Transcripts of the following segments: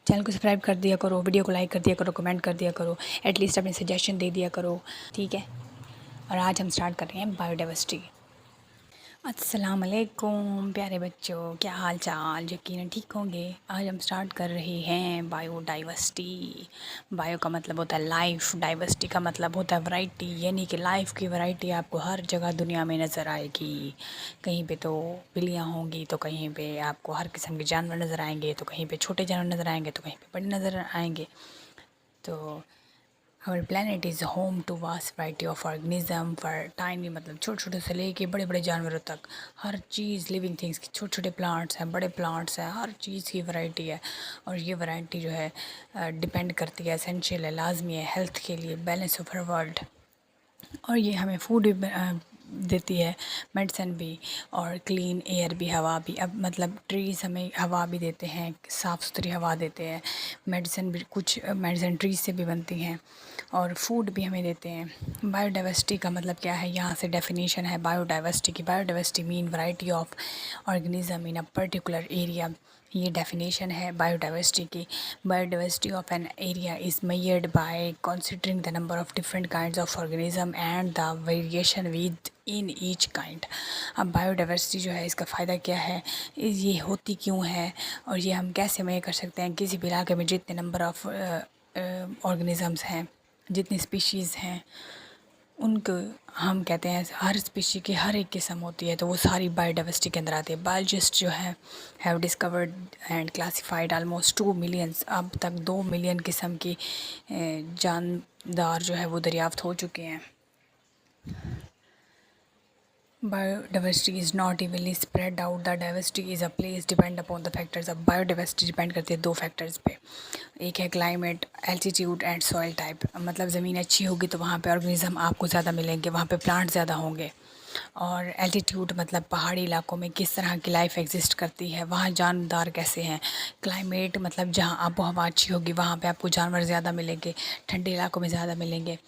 Channel को subscribe कर दिया करो, वीडियो को लाइक कर दिया करो, कमेंट कर दिया करो, एटलीस्ट अपने सजेशन दे दिया करो, ठीक है। और आज हम स्टार्ट कर रहे हैं बायोडाइवर्सिटी। अस्सलाम वालेकुम प्यारे बच्चों, क्या हाल चाल? यकीनन ठीक होंगे। आज हम स्टार्ट कर रहे हैं बायोडाइवर्सिटी। बायो का मतलब होता है लाइफ, डाइवर्सिटी का मतलब होता है वैरायटी, यानी कि लाइफ की वैरायटी आपको हर जगह दुनिया में नज़र आएगी। कहीं पे तो बिल्लियाँ होंगी, तो कहीं पे आपको हर किस्म के जानवर नज़र आएंगे, तो कहीं पे छोटे जानवर नज़र आएंगे, तो कहीं पे बड़े नज़र आएंगे। तो Our planet is home to vast variety of organism for tiny मतलब छोटे छोटे से लेके बड़े बड़े जानवरों तक हर चीज़ लिविंग थिंग्स की, छोटे छोटे प्लांट्स हैं, बड़े प्लांट्स हैं, हर चीज़ की वैरायटी है। और ये वैरायटी जो है डिपेंड करती है, एसेंशियल है, लाजमी है हेल्थ के लिए, बैलेंस ऑफ हर वर्ल्ड। और ये हमें फूड भी देती है, मेडिसिन भी, और क्लीन एयर भी, हवा भी। अब मतलब ट्रीज़ हमें हवा भी देते हैं, साफ़ सुथरी हवा देते हैं। मेडिसिन भी, कुछ मेडिसिन ट्रीज़ से भी बनती हैं, और फूड भी हमें देते हैं। बायोडाइवर्सिटी का मतलब क्या है, यहाँ से डेफिनेशन है बायोडाइवर्सिटी की। Biodiversity mean variety of organism in a particular area. ये डेफिनेशन है बायोडाइवर्सिटी की। Biodiversity of an area is measured by considering the number of different kinds of organism and the variation with in each kind. अब biodiversity जो है, इसका फ़ायदा क्या है, ये होती क्यों है, और ये हम कैसे मेजर कर सकते हैं। किसी भी इलाके में जितने नंबर ऑफ़ ऑर्गेनिज़म्स हैं, जितनी स्पीशीज़ हैं, उनको हम कहते हैं, हर स्पीशी की हर एक किस्म होती है, तो वो सारी बायोडाइवर्सिटी के अंदर आती है। बायोलॉजिस्ट जो है have discovered and classified almost 2 millions, अब तक 2 मिलियन किस्म की जानदार जो है वो दरियाफ्त हो चुके हैं। Biodiversity is not evenly spread out, the diversity is a place depend upon the factors. अब बायोडाइवर्सिटी डिपेंड करती है 2 फैक्टर्स पे। एक है climate, altitude and soil type. मतलब ज़मीन अच्छी होगी तो वहाँ पे ऑर्गेनिज्म आपको ज़्यादा मिलेंगे, वहाँ पे प्लांट ज़्यादा होंगे। और एल्टीट्यूड मतलब पहाड़ी इलाकों में किस तरह की लाइफ एग्जिस्ट करती है, वहाँ जानदार कैसे हैं। क्लाइमेट मतलब जहाँ आबो हवा अच्छी होगी वहाँ पे आपको जानवर ज़्यादा मिलेंगे, ठंडे इलाकों में ज़्यादा मिलेंगे।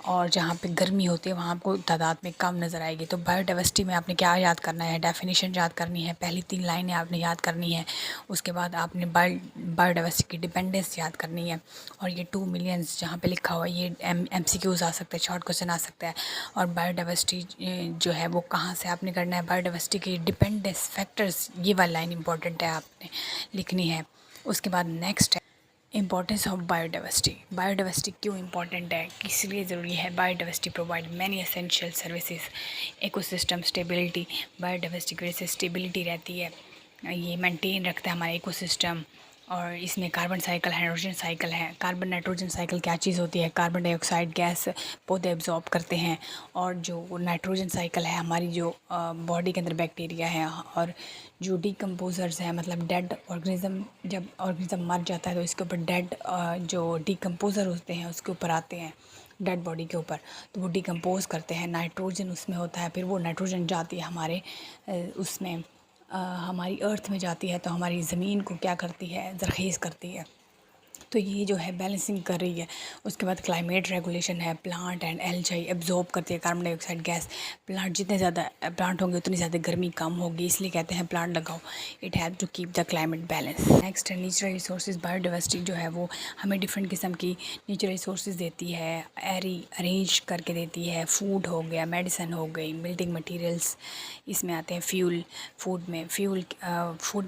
और जहाँ पे गर्मी होती है वहाँ आपको तादाद में कम नज़र आएगी। तो बायोडाइवर्सिटी में आपने क्या याद करना है, डेफिनेशन याद करनी है, पहली 3 लाइनें आपने याद करनी है। उसके बाद आपने बायोडाइवर्सिटी की डिपेंडेंस याद करनी है। और ये 2 मिलियंस जहाँ पे लिखा हुआ है, ये MCQs आ सकता है, शॉर्ट क्वेश्चन आ सकता है। और बायोडाइवर्सिटी जो है वो कहाँ से आपने करना है, बायोडाइवर्सिटी की डिपेंडेंस फैक्टर्स, ये वाली लाइन इंपॉर्टेंट है, आपने लिखनी है। उसके बाद नेक्स्ट है इम्पॉर्टेंस ऑफ बायोडाइवर्सिटी। बायोडाइवर्सिटी क्यों इंपॉर्टेंट है, किस लिए ज़रूरी है। Biodiversity provide many essential services. Ecosystem stability, biodiversity की वजह से स्टेबिलिटी रहती है, ये मेंटेन रखता है हमारा इकोसिस्टम। और इसमें कार्बन साइकिल, हाइड्रोजन साइकिल है। कार्बन नाइट्रोजन साइकिल क्या चीज़ होती है, कार्बन डाइऑक्साइड गैस पौधे एब्जॉर्ब करते हैं। और जो नाइट्रोजन साइकिल है, हमारी जो बॉडी के अंदर बैक्टीरिया है। और जो डिकम्पोजर्स हैं, मतलब डेड ऑर्गेनिज्म, जब ऑर्गेनिज्म मर जाता है तो इसके ऊपर डेड जो डिकम्पोज़र होते हैं उसके ऊपर आते हैं, डेड बॉडी के ऊपर, तो वो डिकम्पोज करते हैं, नाइट्रोजन उसमें होता है। फिर वो नाइट्रोजन जाती है हमारे उसमें हमारी अर्थ में जाती है, तो हमारी ज़मीन को क्या करती है, ज़रख़ीज़ करती है। तो ये जो है बैलेंसिंग कर रही है। उसके बाद क्लाइमेट रेगुलेशन है, प्लांट एंड एल्गाई एब्जॉर्ब करती है कार्बन डाइऑक्साइड गैस। प्लांट जितने ज़्यादा प्लांट होंगे उतनी ज़्यादा गर्मी कम होगी, इसलिए कहते हैं प्लांट लगाओ। It have to keep the climate balance. Next है नेचुरल रिसोर्सेज। बायोडाइवर्सिटी जो है वो हमें डिफरेंट किस्म की नेचुरल रिसोर्सेज देती है, अरेंज करके देती है। फूड हो गया, मेडिसिन हो गई, बिल्डिंग मटेरियल्स इसमें आते हैं। फ्यूल, फूड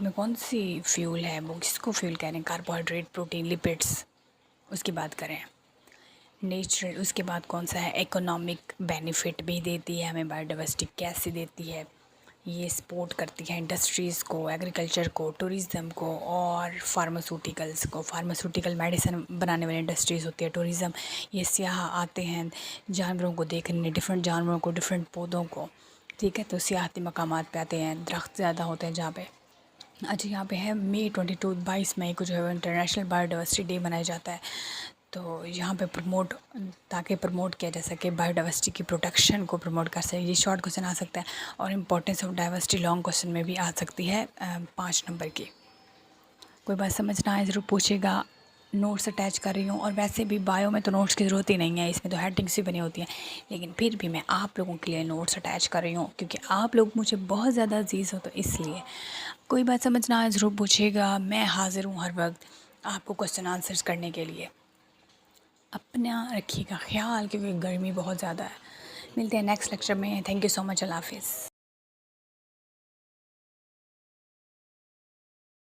में कौन सी फ्यूल है, वो किसको फ्यूल कह रहे हैं, कार्बोहाइड्रेट, प्रोटीन, लिपिड्स, उसकी बात करें। नेचुरल, उसके बाद कौन सा है, इकोनॉमिक बेनिफिट भी देती है हमें बायोडाइवर्सिटी। कैसे देती है, ये सपोर्ट करती है इंडस्ट्रीज़ को, एग्रीकल्चर को, टूरिज़्म को, और फार्मास्यूटिकल्स को। फार्मास्यूटिकल मेडिसिन बनाने वाली इंडस्ट्रीज़ होती है। टूरिज़्म, ये सियाह आते हैं जानवरों को देखने, डिफरेंट जानवरों को, डिफरेंट पौधों को, ठीक है। तो सियाहती मकामात पे आते हैं, दरख्त ज़्यादा होते हैं जहाँ पे। अच्छा, यहाँ पे है मई 22 मई को जो है इंटरनेशनल बायोडाइवर्सिटी डे मनाया जाता है। तो यहाँ पे प्रमोट, ताकि प्रमोट किया जा सके, बायोडाइवर्सिटी की प्रोटेक्शन को प्रमोट कर सके। ये शॉर्ट क्वेश्चन आ सकता है। और importance of diversity long question में भी आ सकती है 5 नंबर की। कोई बात समझ ना आए ज़रूर पूछेगा। नोट्स अटैच कर रही हूँ, और वैसे भी बायो में तो नोट्स की ज़रूरत ही नहीं है, इसमें तो हेडिंग्स भी बनी होती हैं, लेकिन फिर भी मैं आप लोगों के लिए नोट्स अटैच कर रही हूँ, क्योंकि आप लोग मुझे बहुत ज़्यादा अजीज़ हो, तो इसलिए। कोई बात समझ ना आए ज़रूर पूछेगा, मैं हाज़िर हूँ हर वक्त। आपको क्वेश्चन आंसर्स करने के लिए। अपना रखिएगा ख्याल, क्योंकि गर्मी बहुत ज़्यादा है। मिलते हैं नेक्स्ट लेक्चर में। Thank you so much. अल्लाह हाफिज़।